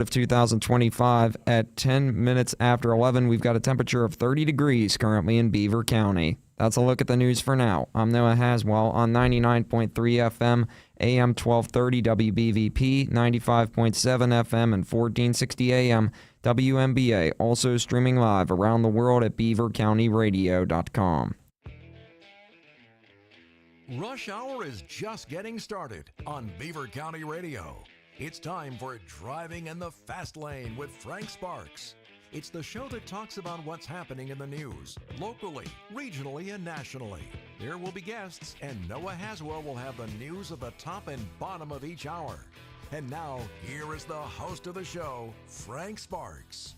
of 2025 at 10 minutes after 11. We've got a temperature of 30 degrees currently in Beaver County. That's a look at the news for now. I'm Noah Haswell on 99.3 FM, AM 1230 WBVP, 95.7 FM, and 1460 AM WMBA. Also streaming live around the world at beavercountyradio.com. Rush Hour is just getting started on Beaver County Radio. It's time for Driving in the Fast Lane with Frank Sparks. It's the show that talks about what's happening in the news, locally, regionally, and nationally. There will be guests, and Noah Haswell will have the news at the top and bottom of each hour. And now, here is the host of the show, Frank Sparks.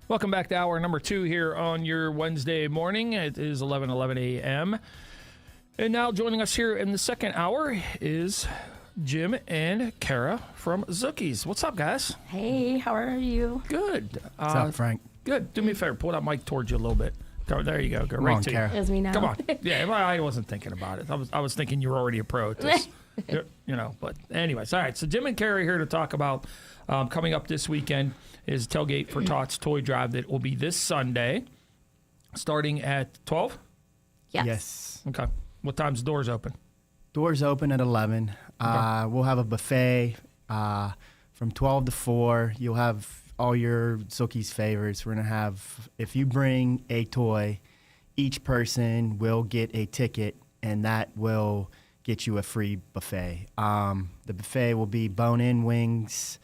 Welcome back to hour number 2 here on your Wednesday morning. It is 11:11 a.m. And now joining us here in the second hour is Jim and Kara from Zooky's. What's up, guys? Hey, how are you? Good. What's up, Frank? Good. Do me a favor. Pull that mic towards you a little bit. Go, there you go. Go right to Kara. you. As we know. Come on. Yeah, well, I wasn't thinking about it. I was thinking you were already a pro at this. But anyways, all right. So Jim and Kara are here to talk about coming up this weekend is Tailgate for Tots Toy Drive that will be this Sunday, starting at 12? Yes. Okay. What time's the doors open? Doors open at 11. We'll have a buffet from 12 to 4. You'll have all your Zooky's favorites. We're going to have, if you bring a toy, each person will get a ticket, and that will get you a free buffet. The buffet will be bone-in wings,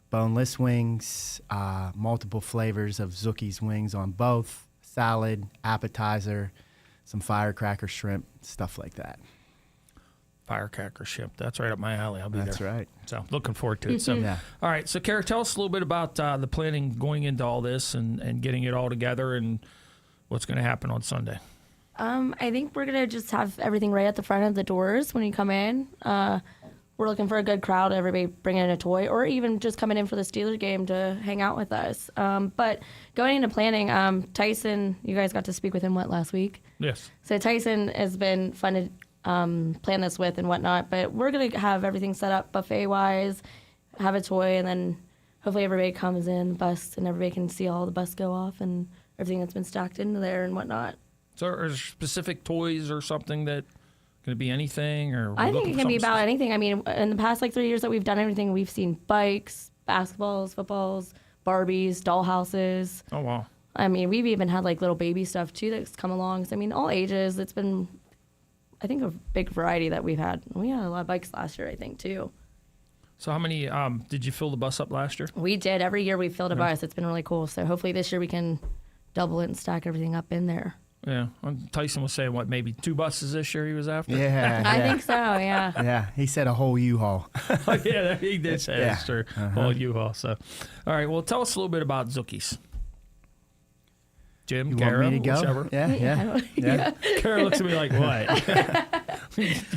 boneless wings, multiple flavors of Zooky's wings on both, salad, appetizer, some firecracker shrimp, stuff like that. Firecracker shrimp. That's right up my alley. I'll be there. That's right. So looking forward to it. So, Yeah. All right. So, Kara, tell us a little bit about the planning going into all this and getting it all together and what's going to happen on Sunday. I think we're going to just have everything right at the front of the doors when you come in. We're looking for a good crowd, everybody bringing in a toy, or even just coming in for the Steelers game to hang out with us. But going into planning, Tyson, you guys got to speak with him, last week? Yes. So Tyson has been fun to plan this with and whatnot, but we're going to have everything set up buffet-wise, have a toy, and then hopefully everybody comes in, bus, and everybody can see all the bus go off and everything that's been stacked into there and whatnot. So are there specific toys or something that going to be anything? Or I think it can be about anything. I mean, in the past 3 years that we've done everything, we've seen bikes, basketballs, footballs, Barbies, dollhouses. Oh, wow. I mean, we've even had little baby stuff too that's come along. So, I mean, all ages. It's been, I think, a big variety that we've had. We had a lot of bikes last year, I think, too. So how many, did you fill the bus up last year? We did. Every year we filled a bus. It's been really cool. So hopefully this year we can double it and stack everything up in there. Yeah. Tyson was saying, maybe 2 buses this year he was after? Yeah. I think so, yeah. Yeah, he said a whole U-Haul. Yeah, he did say that's true. Well, U-Haul. So, all right. Well, tell us a little bit about Zooky's. Jim, You Kara, want me to go? whichever. Yeah. Kara looks at me like, what?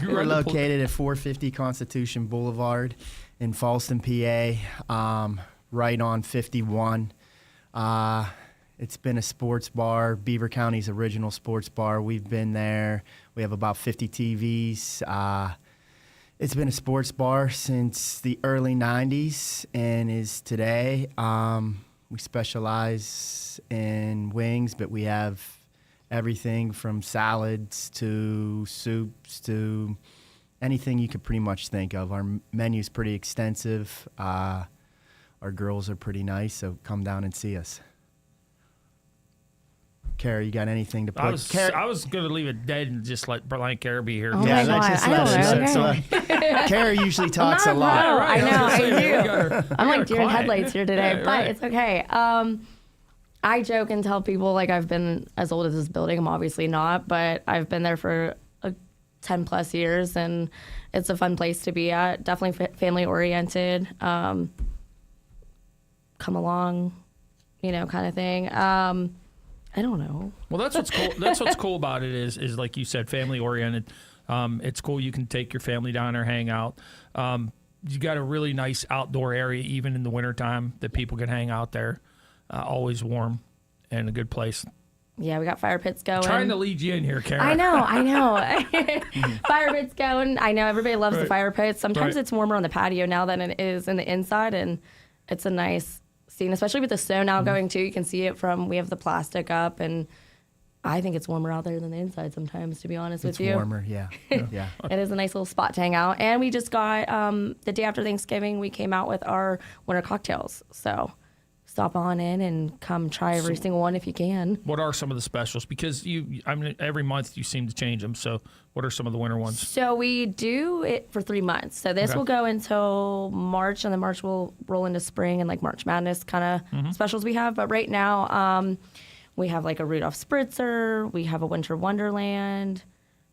We're located at 450 Constitution Boulevard in Falston, PA, right on 51. It's been a sports bar, Beaver County's original sports bar. We've been there. We have about 50 TVs. It's been a sports bar since the early 90s and is today. We specialize in wings, but we have everything from salads to soups to anything you could pretty much think of. Our menu's pretty extensive. Our girls are pretty nice, so come down and see us. Kara, you got anything to put? I was going to leave it dead and just let Kara be here. Oh my God. Kara usually talks a lot. I know, I do. I'm like deer in quiet. headlights here today, Yeah, but right. it's okay. I joke and tell people I've been as old as this building. I'm obviously not, but I've been there for 10 plus years, and it's a fun place to be at. Definitely family oriented. Come along, kind of thing. I don't know. Well, that's what's cool. That's what's cool about it is like you said, family oriented. It's cool. You can take your family down there, hang out. You got a really nice outdoor area, even in the wintertime, that people can hang out there. Always warm and a good place. Yeah, we got fire pits going. Trying to lead you in here, Karen. I know. Fire pits going. I know everybody loves the fire pits. Sometimes it's warmer on the patio now than it is in the inside, and it's a nice scene, especially with the snow now going too. You can see it we have the plastic up, and I think it's warmer out there than the inside sometimes, to be honest with you. It's warmer, yeah. Yeah. It is a nice little spot to hang out. And we just got, the day after Thanksgiving, we came out with our winter cocktails. So stop on in and come try every single one if you can. What are some of the specials? Because every month you seem to change them. So what are some of the winter ones? So we do it for 3 months. So this will go until March, and then March will roll into spring and like March Madness kind of specials we have. But right now, we have like a Rudolph Spritzer. We have a Winter Wonderland.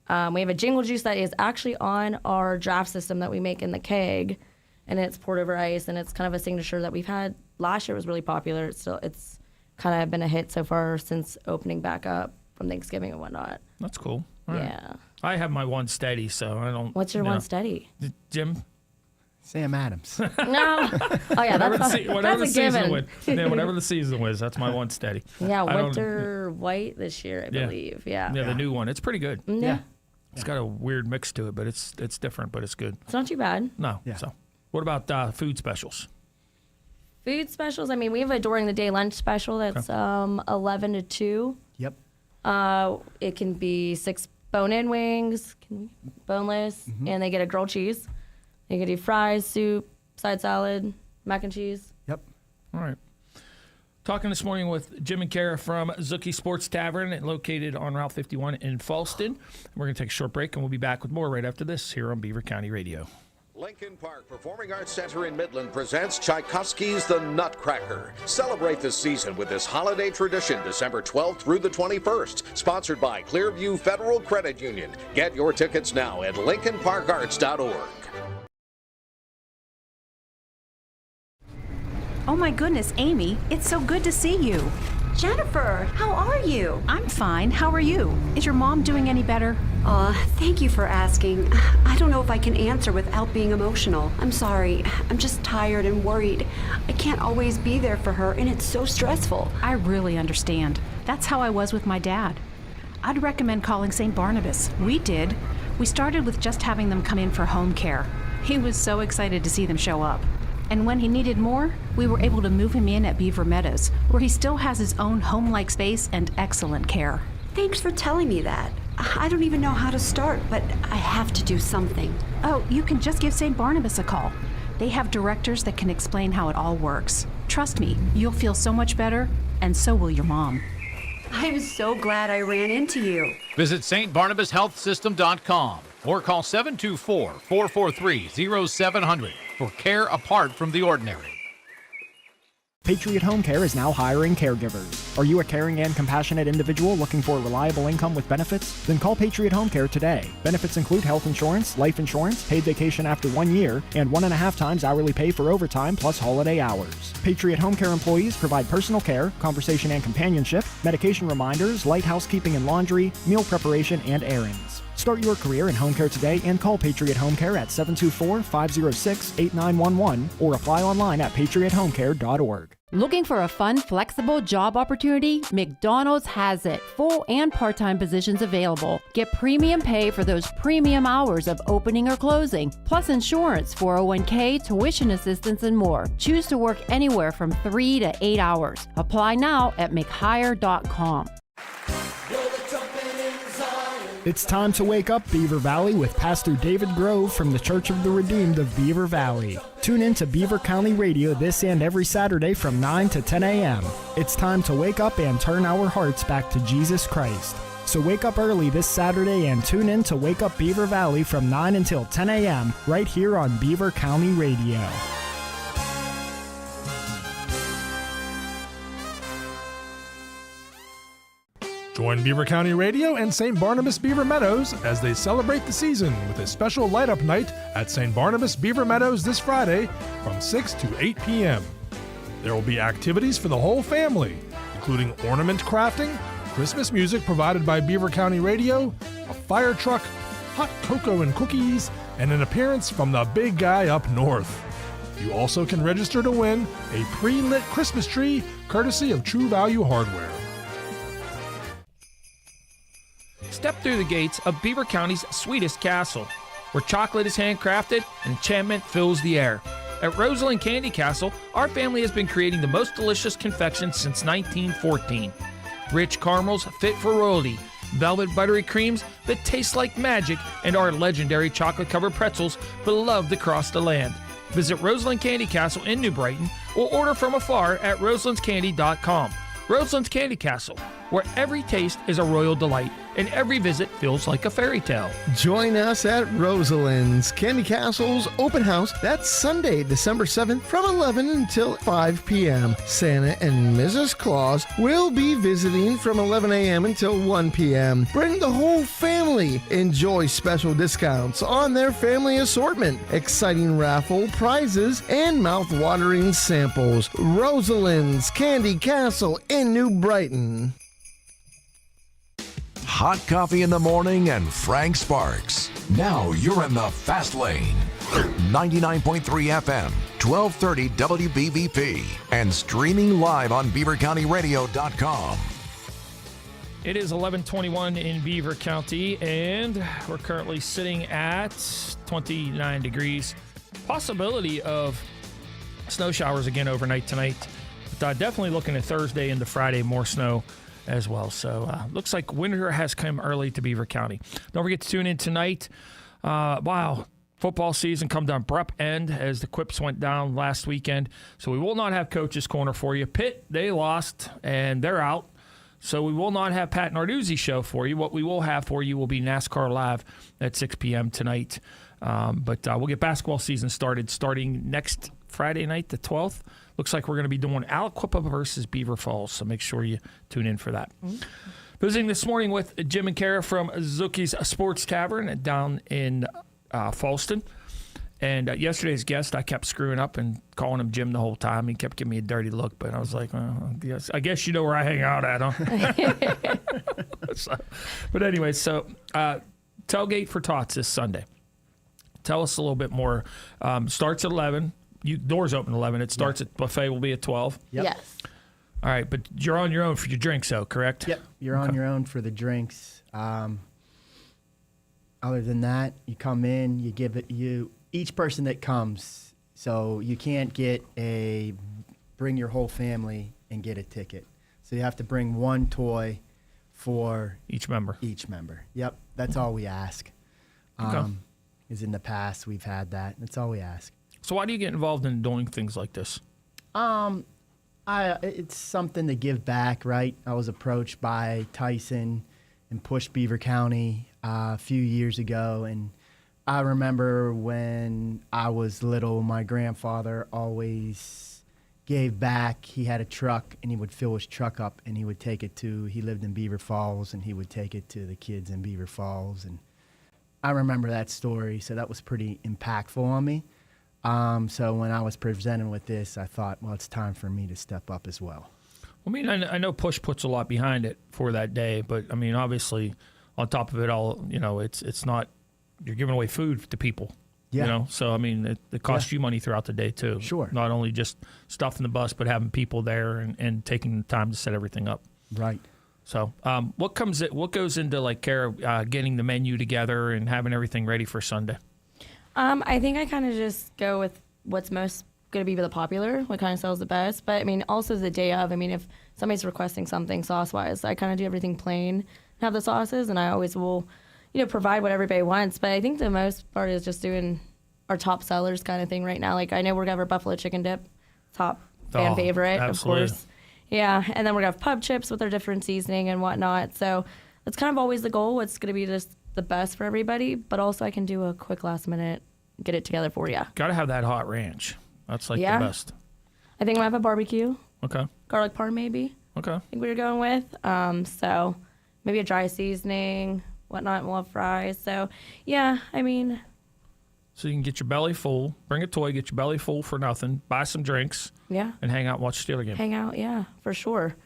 We have a Jingle Juice that is actually on our draft system that we make in the keg, and it's poured over ice, and it's kind of a signature that we've had. Last year was really popular. It's kind of been a hit so far since opening back up from Thanksgiving and whatnot. That's cool. All right. Yeah. I have my one steady, so I don't. What's your one steady? Jim? Sam Adams. No. Oh yeah, Whatever that's the a season given. was. Yeah, whatever the season was, that's my one steady. Yeah, I don't- winter white this year, I believe. Yeah. Yeah, the new one. It's pretty good. Yeah. It's got a weird mix to it, but it's different, but it's good. It's not too bad. No. Yeah. So, what about food specials? Food specials. I mean, we have a during the day lunch special that's 11 to 2. Yep. It can be 6 bone-in wings, boneless, and they get a grilled cheese. They can do fries, soup, side salad, mac and cheese. Yep. All right. Talking this morning with Jim and Kara from Zooky Sports Tavern, located on Route 51 in Falston. We're going to take a short break, and we'll be back with more right after this here on Beaver County Radio. Lincoln Park Performing Arts Center in Midland presents Tchaikovsky's The Nutcracker. Celebrate the season with this holiday tradition December 12th through the 21st. Sponsored by Clearview Federal Credit Union. Get your tickets now at lincolnparkarts.org. Oh my goodness, Amy, it's so good to see you. Jennifer, how are you? I'm fine. How are you? Is your mom doing any better? Thank you for asking. I don't know if I can answer without being emotional. I'm sorry. I'm just tired and worried. I can't always be there for her, and it's so stressful. I really understand. That's how I was with my dad. I'd recommend calling St. Barnabas. We did. We started with just having them come in for home care. He was so excited to see them show up. And when he needed more, we were able to move him in at Beaver Meadows, where he still has his own home-like space and excellent care. Thanks for telling me that. I don't even know how to start, but I have to do something. Oh, you can just give St. Barnabas a call. They have directors that can explain how it all works. Trust me, you'll feel so much better, and so will your mom. I'm so glad I ran into you. Visit stbarnabashealthsystem.com or call 724-443-0700 for care apart from the ordinary. Patriot Home Care is now hiring caregivers. Are you a caring and compassionate individual looking for a reliable income with benefits? Then call Patriot Home Care today. Benefits include health insurance, life insurance, paid vacation after 1 year, and 1.5 times hourly pay for overtime plus holiday hours. Patriot Home Care employees provide personal care, conversation and companionship, medication reminders, light housekeeping and laundry, meal preparation, and errands. Start your career in home care today and call Patriot Home Care at 724-506-8911 or apply online at patriothomecare.org. Looking for a fun, flexible job opportunity? McDonald's has it. Full and part-time positions available. Get premium pay for those premium hours of opening or closing, plus insurance, 401k, tuition assistance, and more. Choose to work anywhere from 3 to 8 hours. Apply now at mchire.com. It's time to wake up, Beaver Valley, with Pastor David Grove from the Church of the Redeemed of Beaver Valley. Tune in to Beaver County Radio this and every Saturday from 9 to 10 a.m. It's time to wake up and turn our hearts back to Jesus Christ. So wake up early this Saturday and tune in to Wake Up Beaver Valley from 9 until 10 a.m. right here on Beaver County Radio. Join Beaver County Radio and St. Barnabas Beaver Meadows as they celebrate the season with a special light-up night at St. Barnabas Beaver Meadows this Friday from 6 to 8 p.m. There will be activities for the whole family, including ornament crafting, Christmas music provided by Beaver County Radio, a fire truck, hot cocoa and cookies, and an appearance from the big guy up north. You also can register to win a pre-lit Christmas tree courtesy of True Value Hardware. step through the gates of Beaver County's sweetest castle, where chocolate is handcrafted and enchantment fills the air. At Rosalind Candy Castle, our family has been creating the most delicious confections since 1914. Rich caramels fit for royalty, velvet buttery creams that taste like magic, and our legendary chocolate-covered pretzels beloved across the land. Visit Rosalind Candy Castle in New Brighton or order from afar at rosalindscandy.com. Rosalind's Candy Castle, where every taste is a royal delight and every visit feels like a fairy tale. Join us at Rosalind's Candy Castle's open house. That's Sunday, December 7th from 11 until 5 p.m. Santa and Mrs. Claus will be visiting from 11 a.m. until 1 p.m. Bring the whole family. Enjoy special discounts on their family assortment, exciting raffle prizes, and mouth-watering samples. Rosalind's Candy Castle in New Brighton. Hot coffee in the morning and Frank Sparks. Now you're in the fast lane. 99.3 FM, 1230 WBVP, and streaming live on BeaverCountyRadio.com. It is 11:21 in Beaver County, and we're currently sitting at 29 degrees. Possibility of snow showers again overnight tonight. But definitely looking at Thursday into Friday, more snow as well. So looks like winter has come early to Beaver County. Don't forget to tune in tonight. Wow, football season come to an abrupt end as the Quips went down last weekend. So we will not have Coach's Corner for you. Pitt, they lost, and they're out. So we will not have Pat Narduzzi's show for you. What we will have for you will be NASCAR Live at 6 p.m. tonight. But we'll get basketball season starting next Friday night, the 12th. Looks like we're going to be doing Aliquippa versus Beaver Falls, so make sure you tune in for that. Mm-hmm. Visiting this morning with Jim and Kara from Zooky's Sports Tavern down in Falston. And yesterday's guest, I kept screwing up and calling him Jim the whole time. He kept giving me a dirty look, but I was like, well, I guess you know where I hang out at, huh? But anyway, so Tailgate for Tots this Sunday. Tell us a little bit more. Starts at 11. Doors open at 11. It starts at buffet will be at 12. Yep. Yes. All right, but you're on your own for your drinks, though, correct? Yep, you're on your own for the drinks. Other than that, you come in, you give it each person that comes. So you can't bring your whole family and get a ticket. So you have to bring one toy for each member. Yep, that's all we ask. Okay. Is in the past we've had that. That's all we ask. So why do you get involved in doing things like this? It's something to give back, right? I was approached by Tyson and Push Beaver County a few years ago, and I remember when I was little, my grandfather always gave back. He had a truck, and he would fill his truck up, and he would take it he lived in Beaver Falls, and he would take it to the kids in Beaver Falls, and I remember that story, so that was pretty impactful on me. So when I was presented with this, I thought, well, it's time for me to step up as well. I mean, I know Push puts a lot behind it for that day, but I mean, obviously, on top of it all, it's not you're giving away food to people. Yeah. So I mean, it costs you money throughout the day too. Sure. Not only just stuffing the bus, but having people there and taking the time to set everything up. Right. So, what goes into like Kara getting the menu together and having everything ready for Sunday? I think I kind of just go with what's most going to be the popular, what kind of sells the best. But I mean, also the day of. I mean, if somebody's requesting something sauce-wise, I kind of do everything plain, have the sauces, and I always will, provide what everybody wants. But I think the most part is just doing our top sellers kind of thing right now. Like I know we're gonna have our buffalo chicken dip, top fan favorite, absolutely. of course. Yeah, and then we're gonna have pub chips with our different seasoning and whatnot. So that's kind of always the goal. What's gonna be just the best for everybody, but also I can do a quick last minute, get it together for you. Got to have that hot ranch. That's like the best. I think we'll have a barbecue. Okay. Garlic parm maybe. Okay. I think we were going with. So maybe a dry seasoning, whatnot. We'll have fries. So yeah, I mean. So you can get your belly full, bring a toy, get your belly full for nothing, buy some drinks. Yeah. And hang out and watch the Steeler game. Hang out, yeah, for sure.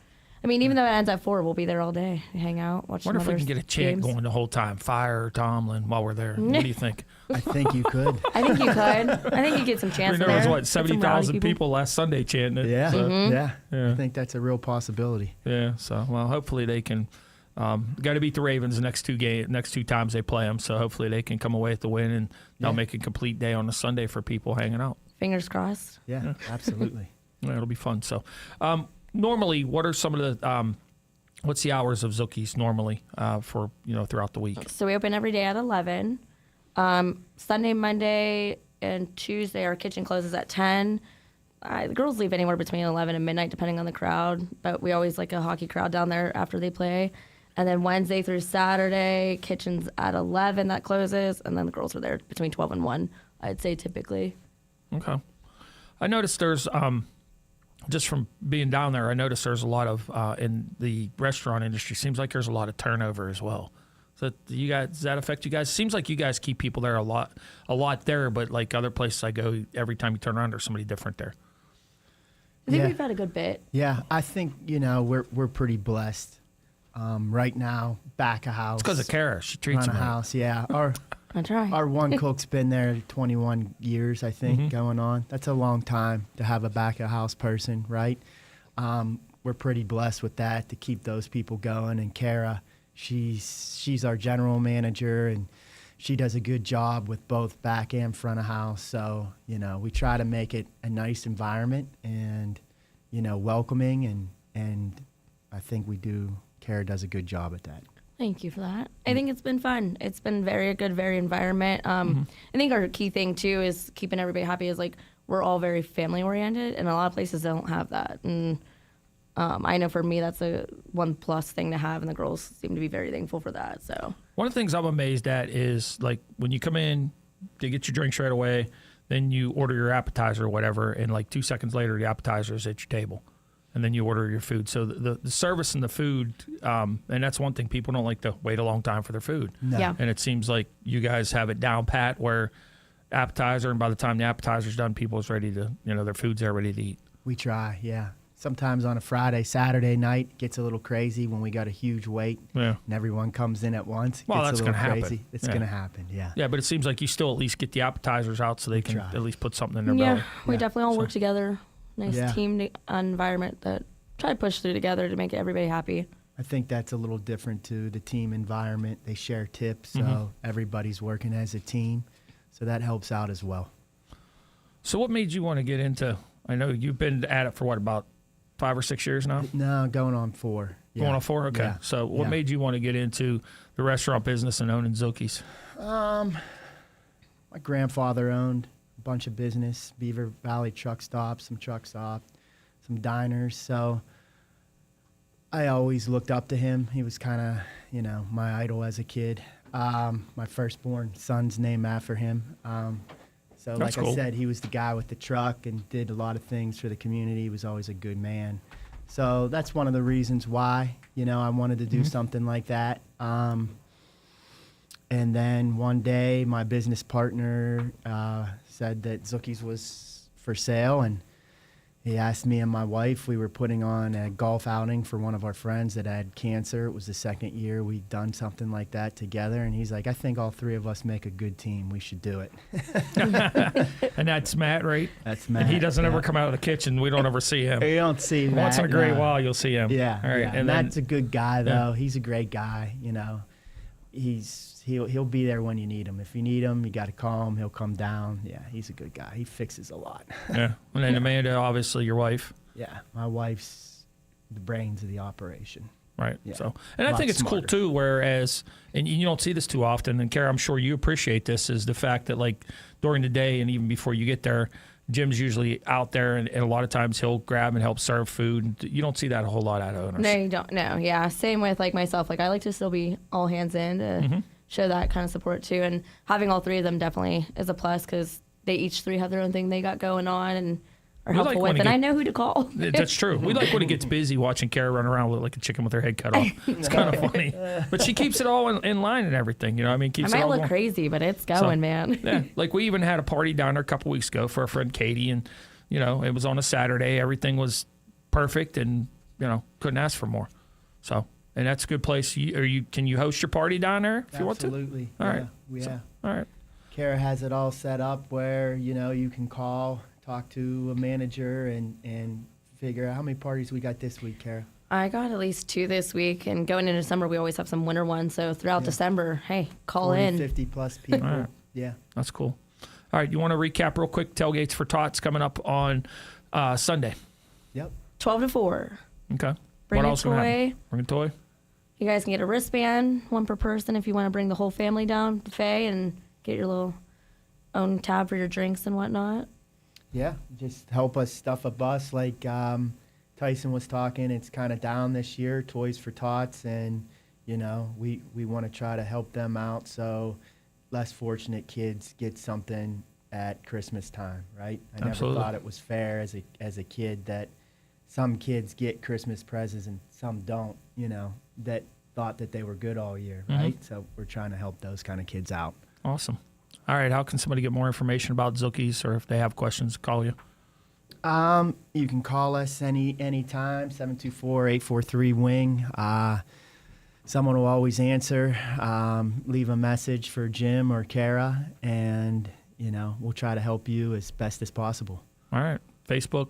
I mean, even though it ends at 4, we'll be there all day. Hang out, watch some wonder if we can get a chant games. going the whole time. Fire Tomlin while we're there. What do you think? I think you could. I think you could. I think you get some chants there in there. was, 70,000 people last Sunday chanting it. Yeah. So, Yeah. I think that's a real possibility. Yeah. So, well, hopefully they can Got to beat the Ravens the next two times they play them. So hopefully they can come away with the win, and they'll make a complete day on a Sunday for people hanging out. Fingers crossed. Yeah, absolutely. Yeah, it'll be fun. So, normally, what are some of the what's the hours of Zooky's normally for throughout the week? So we open every day at 11. Sunday, Monday, and Tuesday our kitchen closes at 10. The girls leave anywhere between 11 and midnight, depending on the crowd. But we always like a hockey crowd down there after they play. And then Wednesday through Saturday, kitchen's at 11, that closes. And then the girls are there between 12 and 1, I'd say typically. Okay. I noticed there's, just from being down there, I noticed there's a lot of, in the restaurant industry, seems like there's a lot of turnover as well. So you guys, does that affect you guys? Seems like you guys keep people there a lot there, but like other places I go, every time you turn around, there's somebody different there. I think we've had a good bit. Yeah, I think, we're pretty blessed. Right now, back of house. It's because of Kara. She treats them right. House, yeah. I try. Our one cook's been there 21 years, I think, going on. That's a long time to have a back of house person, right? We're pretty blessed with that to keep those people going. And Kara, she's our general manager, and she does a good job with both back and front of house. So, we try to make it a nice environment and, welcoming, and I think we do. Kara does a good job at that. Thank you for that. I think it's been fun. It's been very good, very environment. I think our key thing too is keeping everybody happy. Is like we're all very family oriented, and a lot of places don't have that. And I know for me that's a one plus thing to have, and the girls seem to be very thankful for that. So one of the things I'm amazed at is like when you come in, they get your drinks right away, then you order your appetizer or whatever, and like 2 seconds later the appetizer is at your table. And then you order your food. So the service and the food, and that's one thing, people don't like to wait a long time for their food. No. Yeah. And it seems like you guys have it down pat where appetizer, and by the time the appetizer's done, people's ready to, their food's there ready to eat. We try, yeah. Sometimes on a Friday, Saturday night, it gets a little crazy when we got a huge wait and everyone comes in at once. Well, that's going to happen. It's going to happen, yeah. Yeah, but it seems like you still at least get the appetizers out so they can at least put something in their belly. We definitely all work together. Nice team environment that try to push through together to make everybody happy. I think that's a little different too, the team environment. They share tips, so everybody's working as a team. So that helps out as well. So what made you want to get into, I know you've been at it for what, about 5 or 6 years now? No, going on 4. Yeah. Going on 4? Okay. Yeah. So what made you want to get into the restaurant business and owning Zooky's? My grandfather owned a bunch of business, Beaver Valley truck stops, some diners. So I always looked up to him. He was kind of, my idol as a kid. My firstborn son's named after him. So That's like cool. I said, he was the guy with the truck and did a lot of things for the community. He was always a good man. So that's one of the reasons why, I wanted to do something like that. And then one day my business partner said that Zooky's was for sale, and he asked me and my wife. We were putting on a golf outing for one of our friends that had cancer. It was the second year we'd done something like that together, and he's like, I think all 3 of us make a good team. We should do it. And that's Matt, right? That's Matt. And he doesn't ever come out of the kitchen. We don't ever see him. You don't see Matt. Once in a great while, you'll see him. Yeah. All right. Yeah. And Matt's then, a good guy, though. He's a great guy, He'll be there when you need him. If you need him, you got to call him. He'll come down. Yeah, he's a good guy. He fixes a lot. yeah. And then Amanda, obviously your wife. Yeah, my wife's the brains of the operation. Right. Yeah. So, and I think it's cool too, whereas, and you don't see this too often, and Kara, I'm sure you appreciate this, is the fact that like during the day and even before you get there, Jim's usually out there, and a lot of times he'll grab and help serve food. You don't see that a whole lot out of owners. No, you don't. No, yeah. Same with like myself. Like I like to still be all hands in to show that kind of support too. And having all 3 of them definitely is a plus because they each 3 have their own thing they got going on and are helpful with. And I know who to call. That's true. We like when it gets busy watching Kara run around with like a chicken with her head cut off. It's kind of funny. But she keeps it all in line and everything. I mean, keeps I it might all look going. crazy, but it's going, man. Yeah. Like we even had a party down there a couple weeks ago for our friend Katie, and it was on a Saturday. Everything was perfect, and couldn't ask for more. So, and that's a good place. Can you host your party down there if you want to? Absolutely. All right. Yeah. All right. Kara has it all set up where, you can call, talk to a manager, and figure out how many parties we got this week, Kara. I got at least 2 this week, and going into December, we always have some winter ones. So throughout December, hey, call 40, in. 50 plus people. All right. Yeah. That's cool. All right, you want to recap real quick? Tailgates for Tots coming up on Sunday. Yep. 12 to 4. Okay. Bring what a else gonna happen? toy. Bring a toy. You guys can get a wristband, 1 per person, if you want to bring the whole family down buffet and get your little own tab for your drinks and whatnot. Yeah, just help us stuff a bus like Tyson was talking. It's kind of down this year, Toys for Tots, and we want to try to help them out so less fortunate kids get something at Christmas time, right? I Absolutely. never thought it was fair as a kid that some kids get Christmas presents and some don't, that thought that they were good all year, right? So we're trying to help those kind of kids out. Awesome. All right, how can somebody get more information about Zookies, or if they have questions, call you? You can call us anytime, 724-843-WING. Someone will always answer. Leave a message for Jim or Kara, and, we'll try to help you as best as possible. All right. Facebook?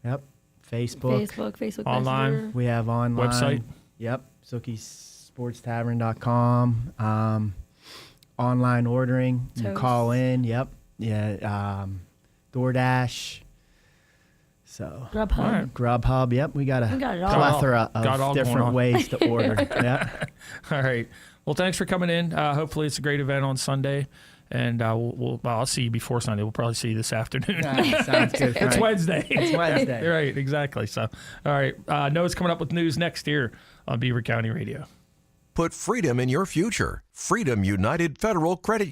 Yep. Facebook. Online? Messenger. We have online. Website? Yep. ZookySportsTavern.com. Online ordering. You can Toast. call in. Yep. Yeah. DoorDash. So Grubhub. All right. Grubhub. Yep. We got a it all. plethora Got all of going different on. ways to order. Yeah. All right. Well, thanks for coming in. Hopefully it's a great event on Sunday. And I'll see you before Sunday. We'll probably see you this afternoon. Sounds good. It's Frank. Wednesday. It's Wednesday. Right, exactly. So, all right. Noah's coming up with news next year on Beaver County Radio. Put freedom in your future. Freedom United Federal Credit